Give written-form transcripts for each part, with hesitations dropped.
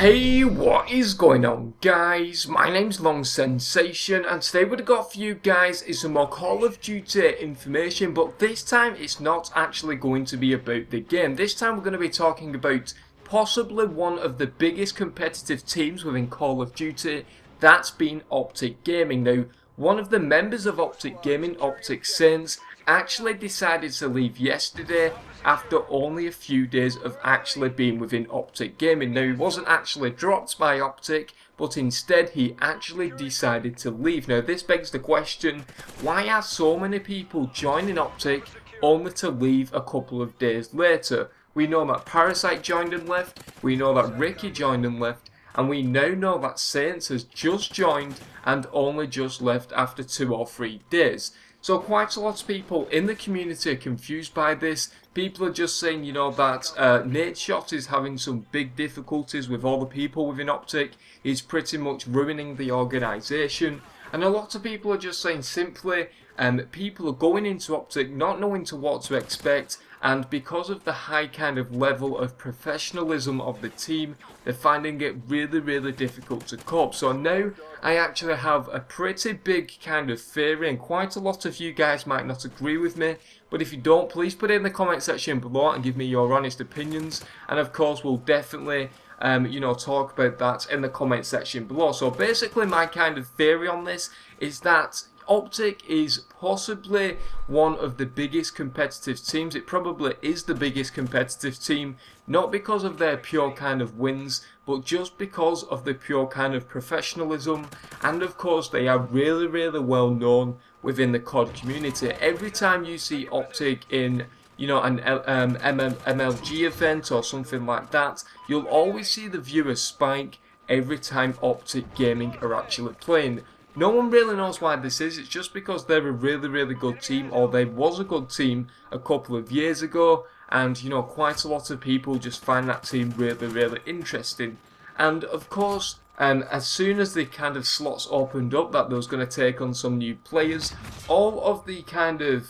Hey, what is going on, guys? My name's Long Sensation, and today what I've got for you guys is some more Call of Duty information, but this time it's not actually going to be about the game. This time we're going to be talking about possibly one of the biggest competitive teams within Call of Duty, that's been OpTic Gaming. Now, one of the members of OpTic Gaming, OpTic Saints, actually decided to leave yesterday after only a few days of actually being within OpTic Gaming. Now, he wasn't actually dropped by OpTic, but instead he actually decided to leave. Now, this begs the question, why are so many people joining OpTic only to leave a couple of days later? We know that Parasite joined and left, we know that Ricky joined and left, and we now know that Saints has just joined and only just left after 2 or 3 days. So quite a lot of people in the community are confused by this. People are just saying, you know, that Nadeshot is having some big difficulties with all the people within OpTic. He's pretty much ruining the organisation. And a lot of people are just saying simply, people are going into OpTic not knowing to what to expect, and because of the high kind of level of professionalism of the team, they're finding it really difficult to cope. So now I actually have a pretty big kind of theory, and quite a lot of you guys might not agree with me, but if you don't, please put it in the comment section below and give me your honest opinions, and of course we'll definitely talk about that in the comment section below. So basically my kind of theory on this is that OpTic is possibly one of the biggest competitive teams. It probably is the biggest competitive team, not because of their pure kind of wins, but just because of the pure kind of professionalism, and of course they are really well known within the COD community. Every time you see OpTic in an MLG event or something like that, you'll always see the viewers spike every time OpTic Gaming are actually playing. No one really knows why this is. It's just because they're a really good team, or they was a good team a couple of years ago, and quite a lot of people just find that team really interesting. And of course, as soon as the kind of slots opened up that they was going to take on some new players, all of the kind of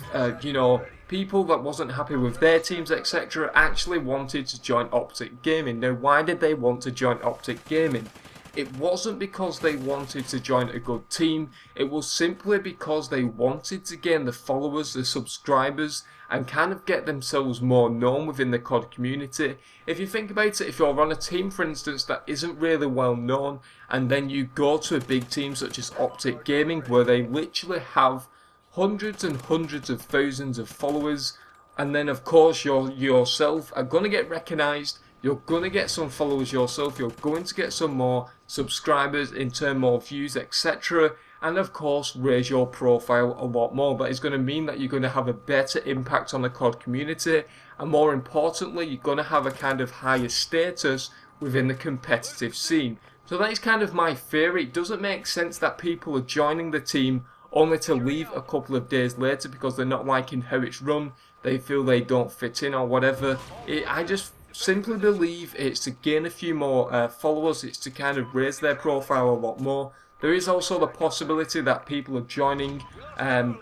people that wasn't happy with their teams, etc., actually wanted to join OpTic Gaming. Now, why did they want to join OpTic Gaming? It wasn't because they wanted to join a good team, it was simply because they wanted to gain the followers, the subscribers, and kind of get themselves more known within the COD community. If you think about it, if you're on a team, for instance, that isn't really well known, and then you go to a big team such as OpTic Gaming, where they literally have hundreds and hundreds of thousands of followers, and then of course yourself are going to get recognised, you're going to get some followers yourself, you're going to get some more subscribers, in turn more views, etc. And of course raise your profile a lot more. That is going to mean that you're going to have a better impact on the COD community, and more importantly, you're going to have a kind of higher status within the competitive scene. So that is kind of my theory. It doesn't make sense that people are joining the team only to leave a couple of days later because they're not liking how it's run, they feel they don't fit in or whatever. I just simply believe it's to gain a few more followers, it's to kind of raise their profile a lot more. There is also the possibility that people are joining and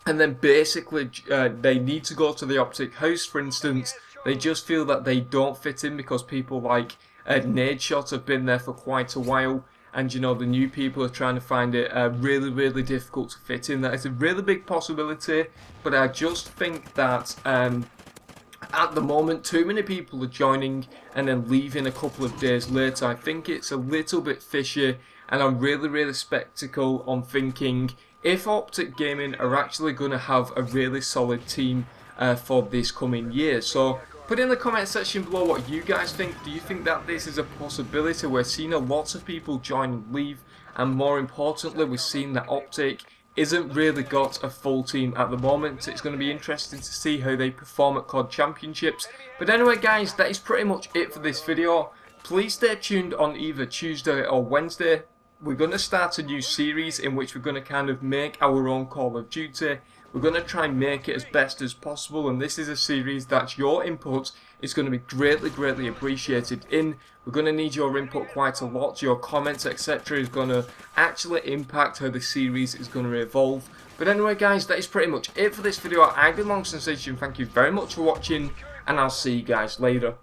then basically they need to go to the OpTic house, for instance. They just feel that they don't fit in because people like Nadeshot have been there for quite a while, and the new people are trying to find it really difficult to fit in. That is a really big possibility, but I just think that at the moment, too many people are joining and then leaving a couple of days later. I think it's a little bit fishy, and I'm really skeptical on thinking if OpTic Gaming are actually going to have a really solid team for this coming year. So put in the comment section below what you guys think. Do you think that this is a possibility? We're seeing a lot of people join and leave, and more importantly, we're seeing that OpTic isn't really got a full team at the moment. It's going to be interesting to see how they perform at COD Championships. But anyway guys, that is pretty much it for this video. Please stay tuned on either Tuesday or Wednesday. We're going to start a new series in which we're going to kind of make our own Call of Duty. We're going to try and make it as best as possible, and this is a series that your input is going to be greatly appreciated in. We're going to need your input quite a lot. Your comments, etc. is going to actually impact how the series is going to evolve. But anyway guys, that is pretty much it for this video. I've been Long Sensation. Thank you very much for watching, and I'll see you guys later.